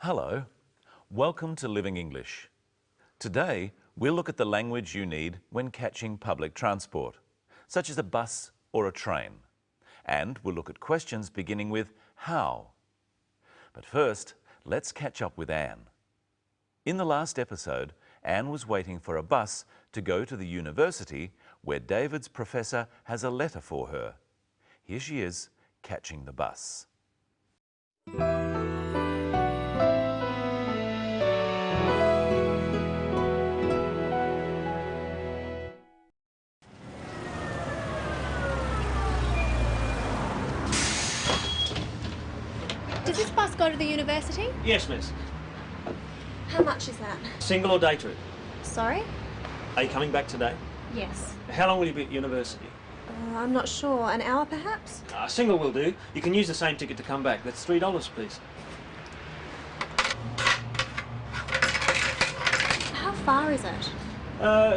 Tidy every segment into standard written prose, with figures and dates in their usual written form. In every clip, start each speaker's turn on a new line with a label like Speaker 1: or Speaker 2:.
Speaker 1: Hello, welcome to Living English. Today, we'll look at the language you need when catching public transport, such as a bus or a train. And we'll look at questions beginning with how. But first, let's catch up with Anne. In the last episode, Anne was waiting for a bus to go to the university where David's professor has a letter for her. Here she is, catching the bus.
Speaker 2: Does this bus go to the university?
Speaker 3: Yes, miss.
Speaker 2: How much is that?
Speaker 3: Single or day trip?
Speaker 2: Sorry?
Speaker 3: Are you coming back today?
Speaker 2: Yes.
Speaker 3: How long will you be at university?
Speaker 2: I'm not sure. An hour perhaps?
Speaker 3: Single will do. You can use the same ticket to come back. That's $3, please.
Speaker 2: How far is it?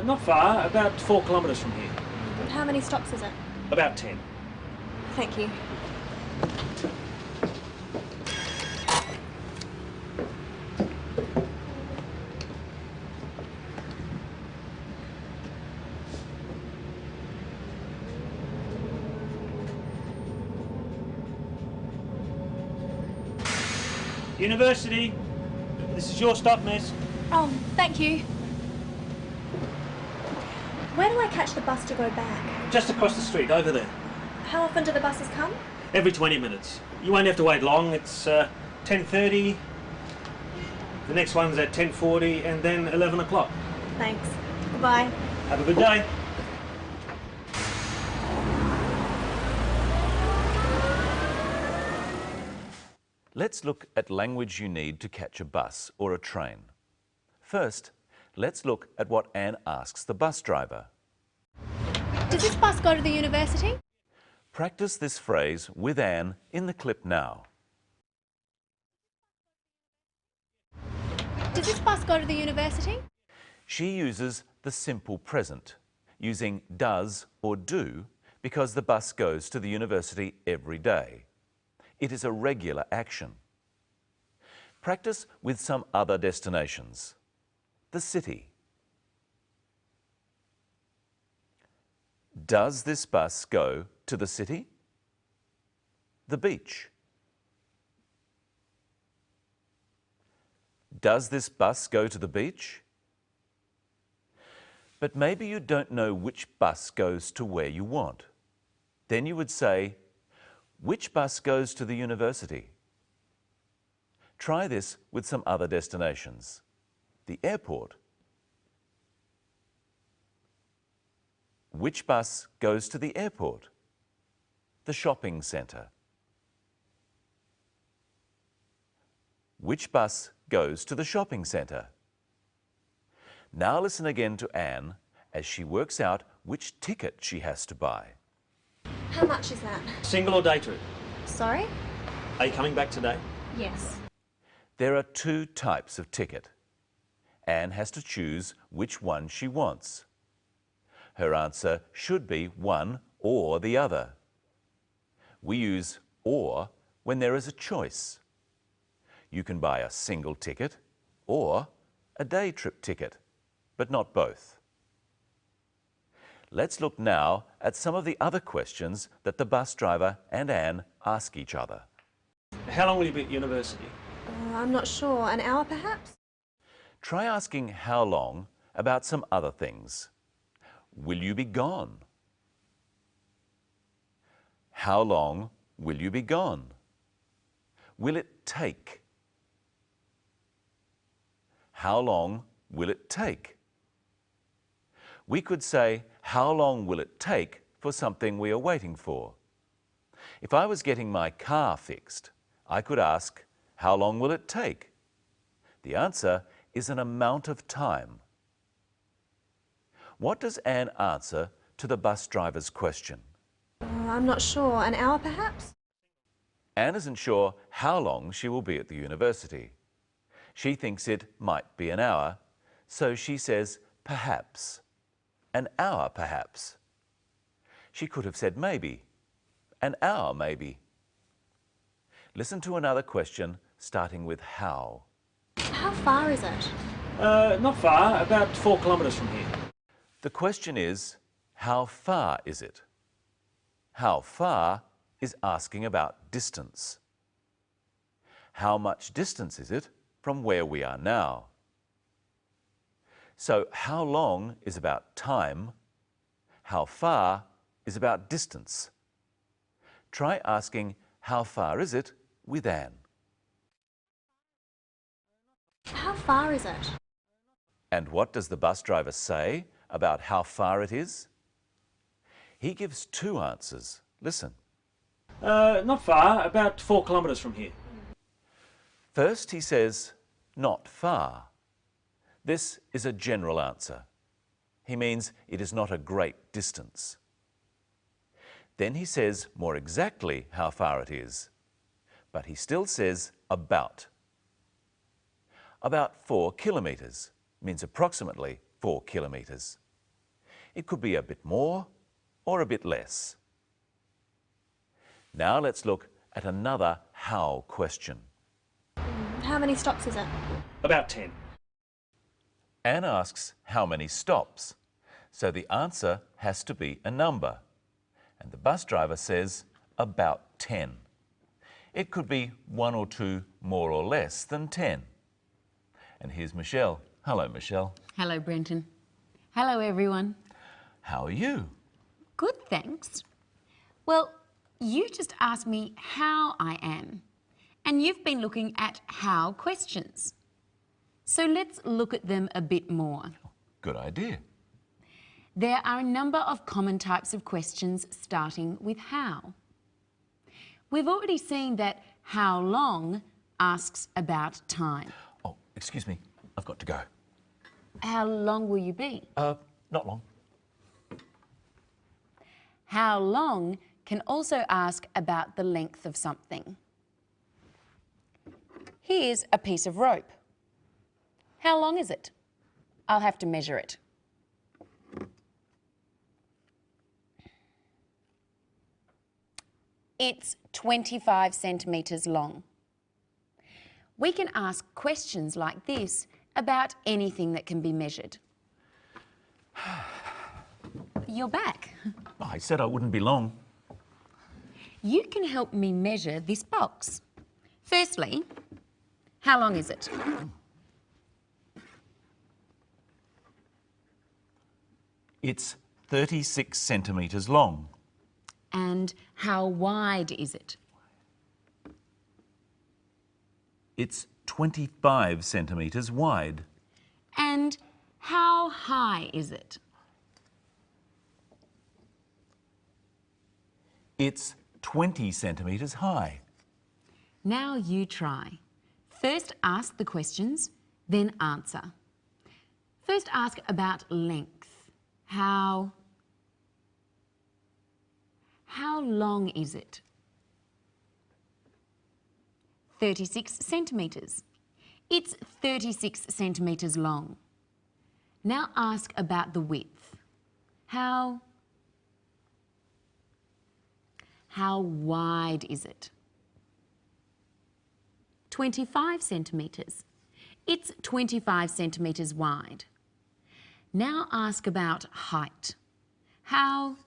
Speaker 3: Not far. About 4 kilometres from here.
Speaker 2: How many stops is it?
Speaker 3: About 10.
Speaker 2: Thank you.
Speaker 3: University. This is your stop, miss.
Speaker 2: Oh, thank you. Where do I catch the bus to go back?
Speaker 3: Just across the street, over there.
Speaker 2: How often do the buses come?
Speaker 3: Every 20 minutes. You won't have to wait long. It's 10:30. The next one's at 10:40 and then 11 o'clock.
Speaker 2: Thanks. Goodbye.
Speaker 3: Have a good day.
Speaker 1: Let's look at language you need to catch a bus or a train. First, let's look at what Anne asks the bus driver.
Speaker 2: Does this bus go to the university?
Speaker 1: Practice this phrase with Anne in the clip now.
Speaker 2: Does this bus go to the university?
Speaker 1: She uses the simple present, using does or do because the bus goes to the university every day. It is a regular action. Practice with some other destinations. The city. Does this bus go to the city? The beach. Does this bus go to the beach? But maybe you don't know which bus goes to where you want. Then you would say, which bus goes to the university? Try this with some other destinations. The airport. Which bus goes to the airport? The shopping centre. Which bus goes to the shopping centre? Now listen again to Anne as she works out which ticket she has to buy.
Speaker 2: How much is that?
Speaker 3: Single or day trip?
Speaker 2: Sorry?
Speaker 3: Are you coming back today?
Speaker 2: Yes.
Speaker 1: There are 2 types of ticket. Anne has to choose which one she wants. Her answer should be one or the other. We use or when there is a choice. You can buy a single ticket or a day trip ticket, but not both. Let's look now at some of the other questions that the bus driver and Anne ask each other.
Speaker 3: How long will you be at university?
Speaker 2: I'm not sure. An hour perhaps?
Speaker 1: Try asking how long about some other things. Will you be gone? How long will you be gone? Will it take? How long will it take? We could say, how long will it take for something we are waiting for? If I was getting my car fixed, I could ask, how long will it take? The answer is an amount of time. What does Anne answer to the bus driver's question?
Speaker 2: I'm not sure. An hour perhaps?
Speaker 1: Anne isn't sure how long she will be at the university. She thinks it might be an hour, so she says perhaps. An hour perhaps. She could have said maybe. An hour maybe. Listen to another question starting with how.
Speaker 2: How far is it?
Speaker 3: Not far, about 4 kilometres from here.
Speaker 1: The question is, how far is it? How far is asking about distance. How much distance is it from where we are now? So how long is about time. How far is about distance. Try asking how far is it with Anne.
Speaker 2: How far is it?
Speaker 1: And what does the bus driver say about how far it is? He gives two answers. Listen.
Speaker 3: Not far, about 4 kilometres from here.
Speaker 1: First he says, not far. This is a general answer. He means it is not a great distance. Then he says more exactly how far it is, but he still says about. About 4 kilometres means approximately 4 kilometres. It could be a bit more or a bit less. Now let's look at another how question.
Speaker 2: How many stops is it?
Speaker 3: About 10.
Speaker 1: Anne asks how many stops, so the answer has to be a number. And the bus driver says about 10. It could be 1 or 2 more or less than 10. And here's Michelle. Hello, Michelle.
Speaker 4: Hello, Brenton. Hello, everyone.
Speaker 1: How are you?
Speaker 4: Good, thanks. Well, you just asked me how I am, and you've been looking at how questions. So let's look at them a bit more.
Speaker 1: Good idea.
Speaker 4: There are a number of common types of questions starting with how. We've already seen that how long asks about time.
Speaker 1: Oh, excuse me. I've got to go.
Speaker 4: How long will you be?
Speaker 1: Not long.
Speaker 4: How long can also ask about the length of something. Here's a piece of rope. How long is it? I'll have to measure it. It's 25 centimetres long. We can ask questions like this about anything that can be measured. You're back.
Speaker 1: I said I wouldn't be long.
Speaker 4: You can help me measure this box. Firstly, how long is it?
Speaker 1: It's 36 centimetres long.
Speaker 4: And how wide is it?
Speaker 1: It's 25 centimetres wide.
Speaker 4: And how high is it?
Speaker 1: It's 20 centimetres high.
Speaker 4: Now you try. First ask the questions, then answer. First ask about length. How long is it? 36 centimetres. It's 36 centimetres long. Now ask about the width. How wide is it? 25 centimetres. It's 25 centimetres wide. Now ask about height. How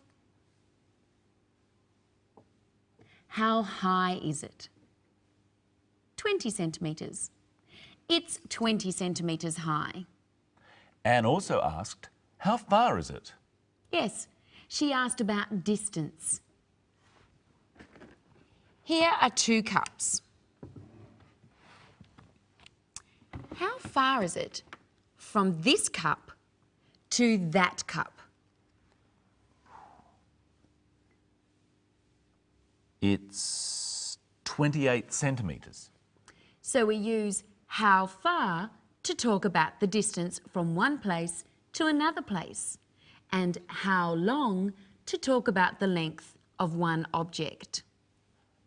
Speaker 4: high is it? 20 centimetres. It's 20 centimetres high.
Speaker 1: Anne also asked, how far is it?
Speaker 4: Yes, she asked about distance. Here are 2 cups. How far is it from this cup to that cup?
Speaker 1: It's 28 centimetres.
Speaker 4: So we use how far to talk about the distance from one place to another place, and how long to talk about the length of one object.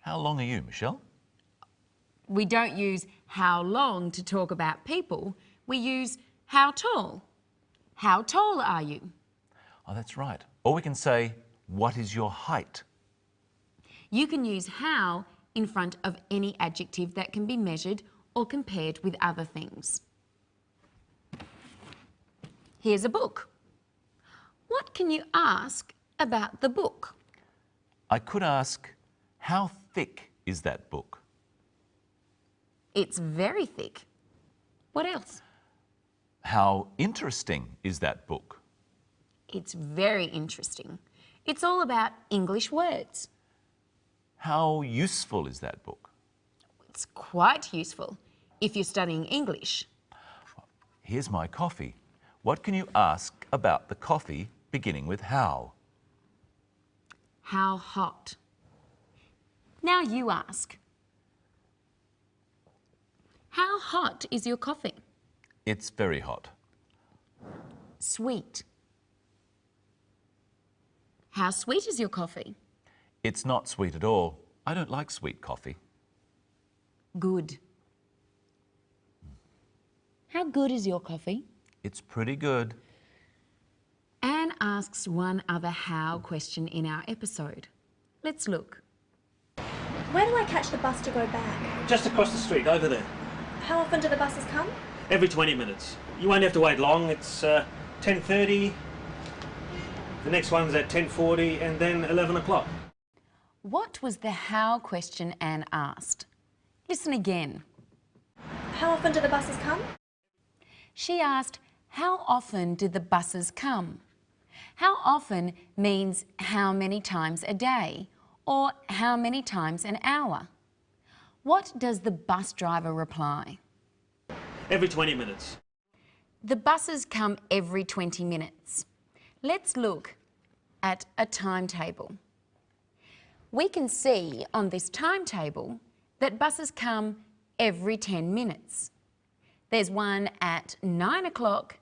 Speaker 1: How long are you, Michelle?
Speaker 4: We don't use how long to talk about people, we use how tall. How tall are you?
Speaker 1: Oh, that's right. Or we can say, what is your height?
Speaker 4: You can use how in front of any adjective that can be measured or compared with other things. Here's a book. What can you ask about the book?
Speaker 1: I could ask, how thick is that book?
Speaker 4: It's very thick. What else?
Speaker 1: How interesting is that book?
Speaker 4: It's very interesting. It's all about English words.
Speaker 1: How useful is that book?
Speaker 4: It's quite useful if you're studying English.
Speaker 1: Here's my coffee. What can you ask about the coffee beginning with how?
Speaker 4: How hot? Now you ask. How hot is your coffee?
Speaker 1: It's very hot.
Speaker 4: Sweet. How sweet is your coffee?
Speaker 1: It's not sweet at all. I don't like sweet coffee.
Speaker 4: Good. How good is your coffee?
Speaker 1: It's pretty good.
Speaker 4: Anne asks one other how question in our episode. Let's look.
Speaker 2: Where do I catch the bus to go back?
Speaker 3: Just across the street, over there.
Speaker 2: How often do the buses come?
Speaker 3: Every 20 minutes. You won't have to wait long. It's 10:30. The next one's at 10:40 and then 11 o'clock.
Speaker 4: What was the how question Anne asked? Listen again.
Speaker 2: How often do the buses come?
Speaker 4: She asked, how often do the buses come? How often means how many times a day or how many times an hour. What does the bus driver reply?
Speaker 3: Every 20 minutes.
Speaker 4: The buses come every 20 minutes. Let's look at a timetable. We can see on this timetable that buses come every 10 minutes. There's one at 9 o'clock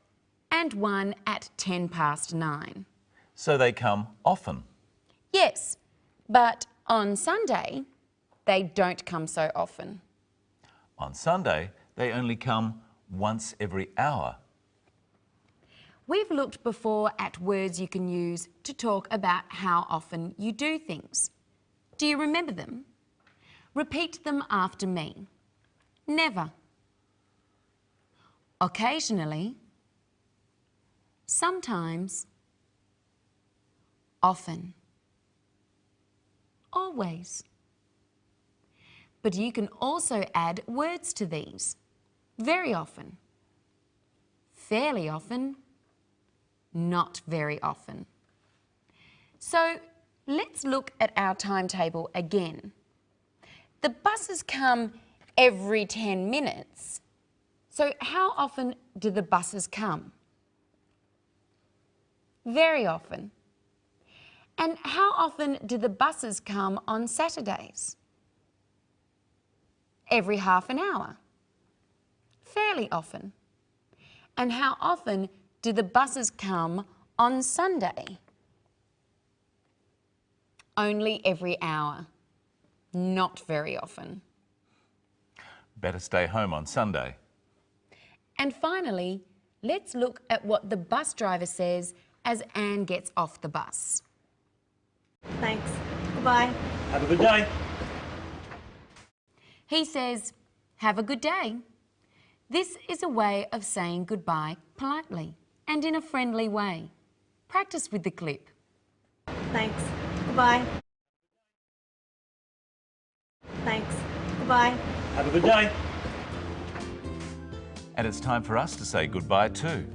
Speaker 4: and one at 9:10.
Speaker 1: So they come often.
Speaker 4: Yes, but on Sunday, they don't come so often.
Speaker 1: On Sunday, they only come once every hour.
Speaker 4: We've looked before at words you can use to talk about how often you do things. Do you remember them? Repeat them after me. Never. Occasionally. Sometimes. Often. Always. But you can also add words to these. Very often. Fairly often. Not very often. So let's look at our timetable again. The buses come every 10 minutes. So how often do the buses come? Very often. And how often do the buses come on Saturdays? Every half an hour. Fairly often. And how often do the buses come on Sunday? Only every hour. Not very often.
Speaker 1: Better stay home on Sunday.
Speaker 4: And finally, let's look at what the bus driver says as Anne gets off the bus.
Speaker 2: Thanks. Goodbye.
Speaker 3: Have a good day.
Speaker 4: He says, have a good day. This is a way of saying goodbye politely and in a friendly way. Practice with the clip.
Speaker 2: Thanks. Goodbye. Thanks. Goodbye.
Speaker 3: Have a good day.
Speaker 1: And it's time for us to say goodbye too.